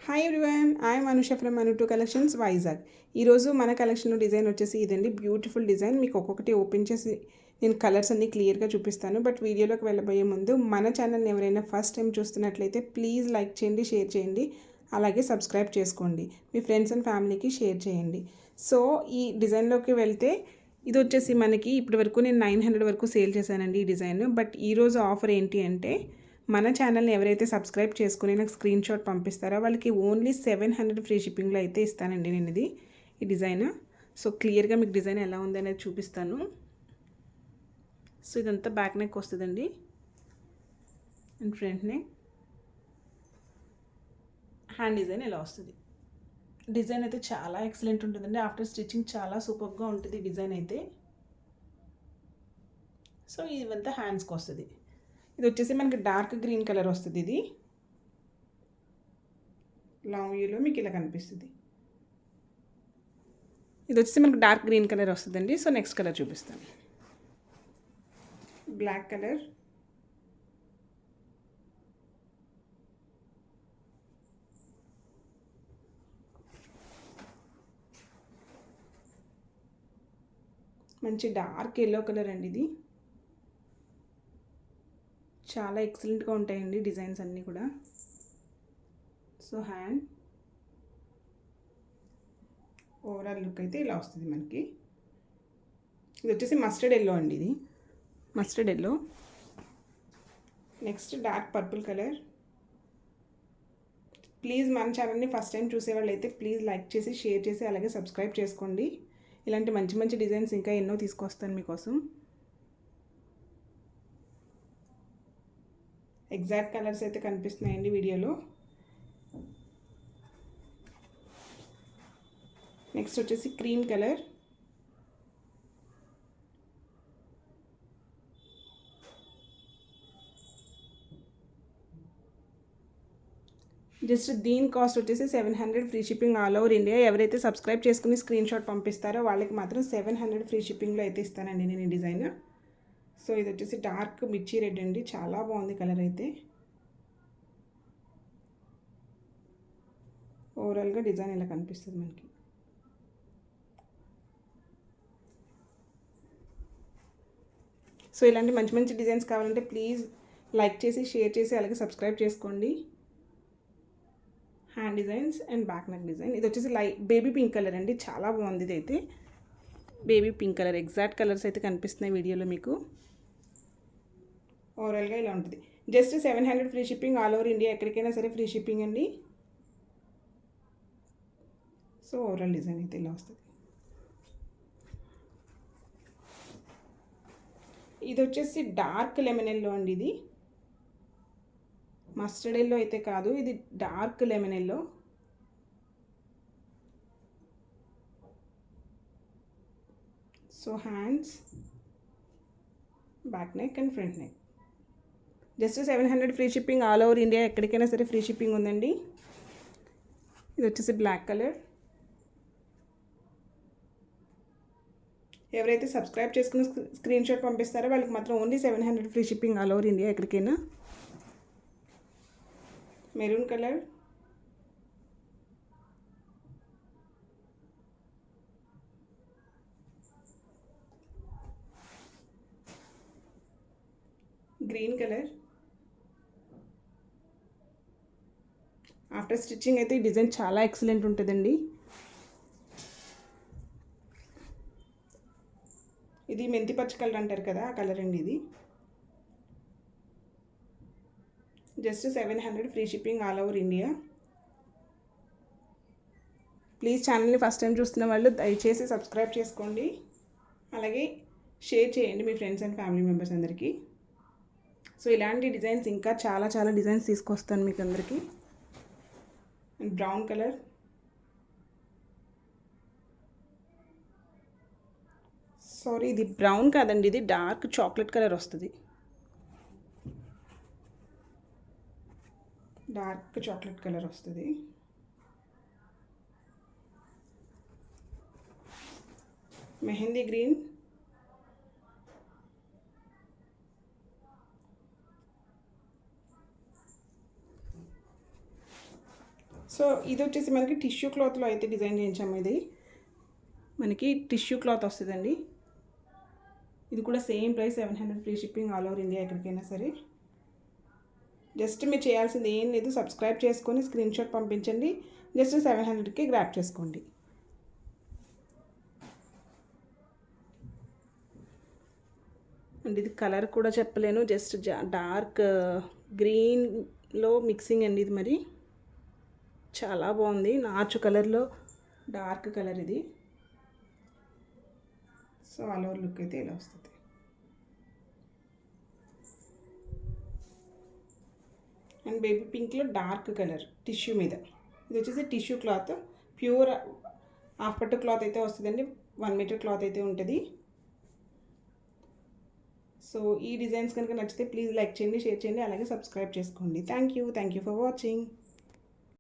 Hi everyone, I'm Anusha from అను2 collections Vizag. ఈరోజు మన కలెక్షన్లో డిజైన్ వచ్చేసి ఇదండి. Beautiful design. మీకు ఒక్కొక్కటి ఓపెన్ చేసి నేను కలర్స్ అన్ని క్లియర్గా చూపిస్తాను. బట్ వీడియోలోకి వెళ్ళబోయే ముందు మన ఛానల్ని ఎవరైనా ఫస్ట్ టైం చూస్తున్నట్లయితే ప్లీజ్ లైక్ చేయండి, షేర్ చేయండి, అలాగే సబ్స్క్రైబ్ చేసుకోండి. మీ ఫ్రెండ్స్ అండ్ ఫ్యామిలీకి షేర్ చేయండి. సో ఈ డిజైన్లోకి వెళ్తే ఇది వచ్చేసి మనకి ఇప్పటి వరకు నేను 900 వరకు సేల్ చేశానండి ఈ డిజైన్. బట్ ఈరోజు ఆఫర్ ఏంటి అంటే, మన ఛానల్ని ఎవరైతే సబ్స్క్రైబ్ చేసుకుని నాకు స్క్రీన్ షాట్ పంపిస్తారో వాళ్ళకి ఓన్లీ 700 ఫ్రీ షిప్పింగ్లో అయితే ఇస్తానండి నేను ఈ డిజైన్. సో క్లియర్గా మీకు డిజైన్ ఎలా ఉంది అనేది చూపిస్తాను. సో ఇదంతా బ్యాక్ నెక్ వస్తుందండి and front neck. Hand design ఎలా వస్తుంది. డిజైన్ అయితే చాలా ఎక్సలెంట్ ఉంటుందండి. ఆఫ్టర్ స్టిచ్చింగ్ చాలా సూపర్గా ఉంటుంది డిజైన్ అయితే. సో ఇదంతా హ్యాండ్స్కి వస్తుంది. ఇది వచ్చేసి మనకి డార్క్ గ్రీన్ కలర్ వస్తుంది. ఇది లాంగ్ వ్యూలో మీకు ఇలా కనిపిస్తుంది. ఇది వచ్చేసి మనకి డార్క్ గ్రీన్ కలర్ వస్తుందండి. సో నెక్స్ట్ కలర్ చూపిస్తాను. బ్లాక్ కలర్, మంచి డార్క్ ఎల్లో కలర్ అండి. ఇది చాలా ఎక్సలెంట్గా ఉంటాయండి డిజైన్స్ అన్నీ కూడా. సో హ్యాండ్ ఓవరాల్ లుక్ అయితే ఇలా వస్తుంది మనకి. ఇది వచ్చేసి మస్టర్డ్ ఎల్లో అండి. ఇది mustard yellow. Next dark purple colour. Please మన ఛానల్ని ఫస్ట్ టైం చూసేవాళ్ళు అయితే ప్లీజ్ లైక్ చేసి, షేర్ చేసి, అలాగే సబ్స్క్రైబ్ చేసుకోండి. ఇలాంటి మంచి మంచి డిజైన్స్ ఇంకా ఎన్నో తీసుకొస్తాను మీకోసం. ఎగ్జాక్ట్ కలర్స్ అయితే కనిపిస్తున్నాయండి వీడియోలో. నెక్స్ట్ వచ్చేసి క్రీమ్ కలర్. జస్ట్ దీని కాస్ట్ వచ్చేసి 700 free shipping all over India. ఎవరైతే సబ్స్క్రైబ్ చేసుకుని స్క్రీన్ షాట్ పంపిస్తారో వాళ్ళకి మాత్రం 700 ఫ్రీ షిప్పింగ్లో అయితే ఇస్తానండి నేను ఈ డిజైన్. సో ఇది వచ్చేసి డార్క్ మిర్చి రెడ్ అండి. చాలా బాగుంది కలర్ అయితే. ఓవరాల్గా డిజైన్ ఇలా కనిపిస్తుంది మనకి. సో ఇలాంటి మంచి మంచి డిజైన్స్ కావాలంటే ప్లీజ్ లైక్ చేసి, షేర్ చేసి, అలాగే సబ్స్క్రైబ్ చేసుకోండి. Hand designs and back neck design. ఇది వచ్చేసి బేబీ పింక్ కలర్ అండి. చాలా బాగుంది. ఇది అయితే baby pink colour. Exact colours అయితే కనిపిస్తున్నాయి వీడియోలో మీకు. ఓవరాల్గా ఇలా ఉంటుంది. Just 700 free shipping all over India. ఎక్కడికైనా సరే ఫ్రీ షిప్పింగ్ అండి. సో ఓవరాల్ డిజైన్ అయితే ఇలా వస్తుంది. ఇది వచ్చేసి డార్క్ లెమన్ ఎల్లో అండి. ఇది మస్టర్డ్ ఎల్లో అయితే కాదు, ఇది dark lemon yellow. So hands, back neck and front neck. Just 700 free shipping all over India. ఎక్కడికైనా సరే ఫ్రీ షిప్పింగ్ ఉందండి. ఇది వచ్చేసి బ్లాక్ కలర్. ఎవరైతే సబ్స్క్రైబ్ చేసుకుని స్క్రీన్ షాట్ పంపిస్తారో వాళ్ళకి మాత్రం only 700 free shipping all over India ఎక్కడికైనా. Maroon colour, green colour. After stitching అయితే ఈ డిజైన్ చాలా ఎక్సలెంట్ ఉంటుందండి. ఇది మెంతి పచ్చ కలర్ అంటారు కదా, ఆ కలర్ అండి ఇది. Just 700 free shipping all over India. Please ఛానల్ని ఫస్ట్ టైం చూస్తున్న వాళ్ళు దయచేసి సబ్స్క్రైబ్ చేసుకోండి, అలాగే షేర్ చేయండి మీ ఫ్రెండ్స్ అండ్ ఫ్యామిలీ మెంబర్స్ అందరికీ. సో ఇలాంటి డిజైన్స్ ఇంకా చాలా చాలా డిజైన్స్ తీసుకొస్తాను మీకు అందరికీ. And brown colour. సారీ, ఇది బ్రౌన్ కాదండి, ఇది డార్క్ చాక్లెట్ కలర్ వస్తుంది. డార్క్ చాక్లెట్ కలర్ వస్తుంది. మెహందీ గ్రీన్, సో ఇది వచ్చేసి మనకి టిష్యూ క్లాత్లో అయితే డిజైన్ చేయించాము. ఇది మనకి టిష్యూ క్లాత్ వస్తుందండి. ఇది కూడా same price 700 free shipping all over India ఎక్కడికైనా సరే. జస్ట్ మీరు చేయాల్సింది ఏం లేదు, సబ్స్క్రైబ్ చేసుకొని స్క్రీన్ షాట్ పంపించండి. జస్ట్ 700కి గ్రాప్ చేసుకోండి. అండ్ ఇది కలర్ కూడా చెప్పలేను, జస్ట్ డార్క్ గ్రీన్లో మిక్సింగ్ అండి. ఇది మరి చాలా బాగుంది, నాచు కలర్లో డార్క్ కలర్ ఇది. సో ఆల్ ఓవర్ లుక్ అయితే ఇలా వస్తుంది. అండ్ బేబీ పింక్లో డార్క్ కలర్ టిష్యూ మీద. ఇది వచ్చేసి టిష్యూ క్లాత్, ప్యూర్ హాఫ్ పట్టు క్లాత్ అయితే వస్తుందండి. 1 మీటర్ క్లాత్ అయితే ఉంటుంది. సో ఈ డిజైన్స్ కనుక నచ్చితే ప్లీజ్ లైక్ చేయండి, షేర్ చేయండి, అలాగే సబ్స్క్రైబ్ చేసుకోండి. Thank you for watching.